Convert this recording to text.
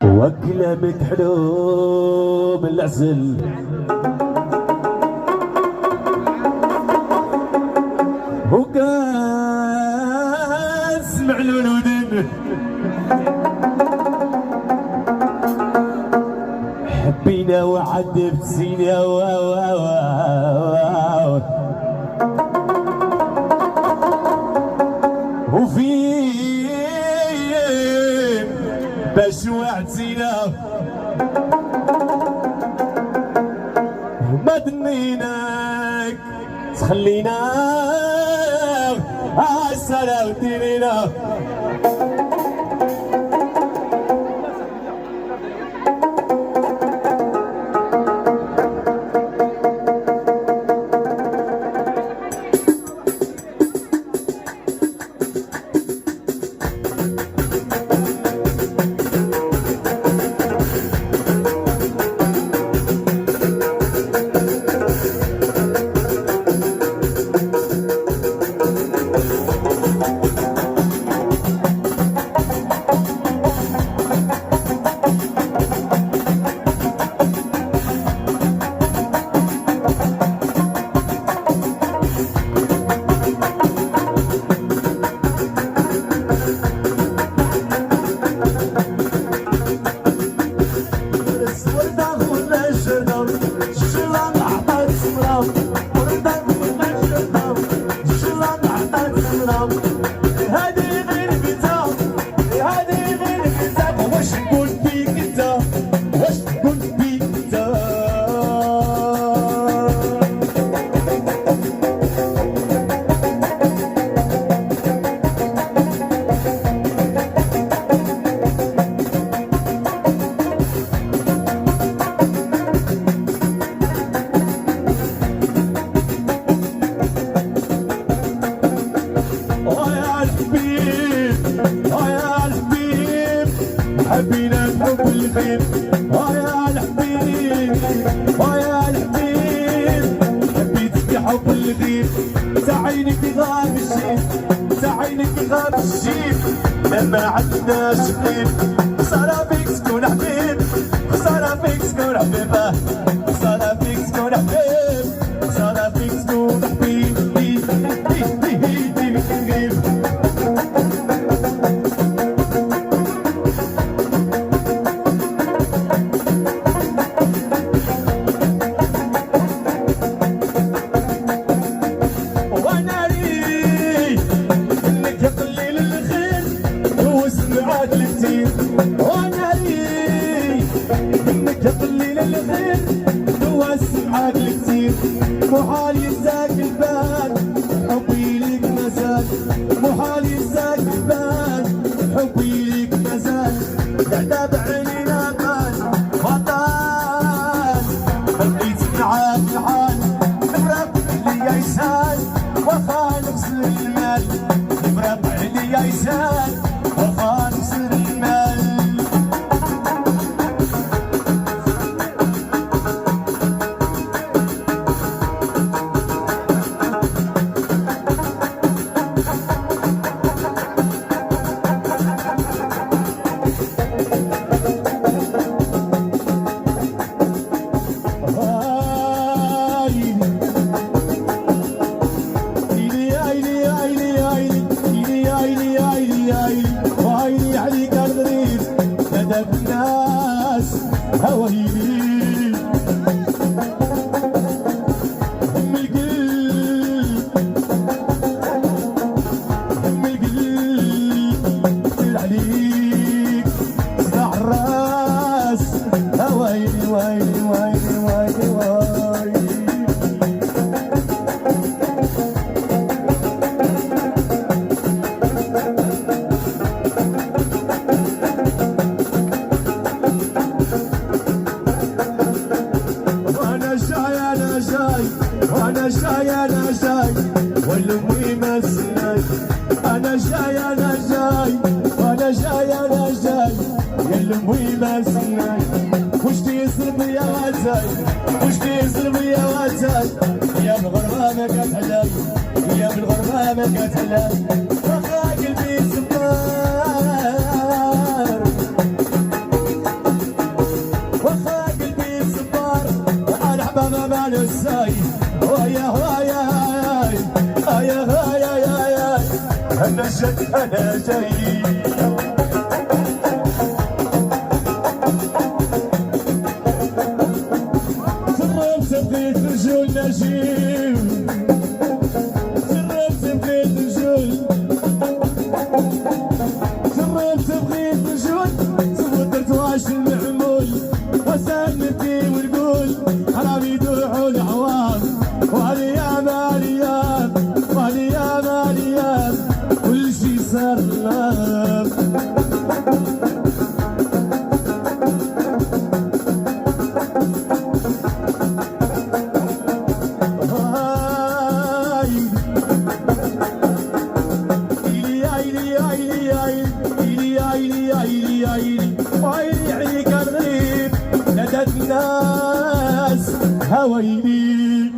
وكلامك حلو من العسل وكاسمع له الودن حبينا وعذبت سينا وفين باش وعدتينا ما دنيناك تخلينا عالسلام وديرينا حبينا بحب الخير يا الحبيب يا الحبيب حبيتك بحب الغيب تعينك غاب الشيب تعينك غاب الشيب لما عندناش حبيب خسارة فيك تكون حبيب خسارة فيك تكون حبيبة خسارة فيك تكون حبيب خسارة فيك تكون حبيب محال ينساك البال حبي ليك مازال محال ينساك البال حبي ليك مازال قاعدة بعينينا قال وطال خليت معاك الحال نفرق ليا يسال وخا نخسر المال نفرق ليا يسال وخا نخسر المال وعيني عليك الغريب ندب الناس هوايلي ام القلب ام القلب طير عليك صداع الراس هوايلي ويلي ويلي ويلي ويلي وانا جاي انا جاي والامي ما سناي انا جاي انا جاي وانا جاي انا جاي يا الامي ما سناي وش تيصرف يا واتاي وش تيصرف يا واتاي يا بالغربه ما كتحلاي يا بالغربه ما كتحلاي واخا قلبي سمار أنا جاي جربت بغيت رجول نجيب جربت بغيت رجول جربت بغيت رجول صبرت واش المعمول وسام نبكي ونقول حرام يدوعوا العوام وعليام عليام وعليام عليام كل شي صار غلام ويلي عليك الغريب نادت الناس هويلي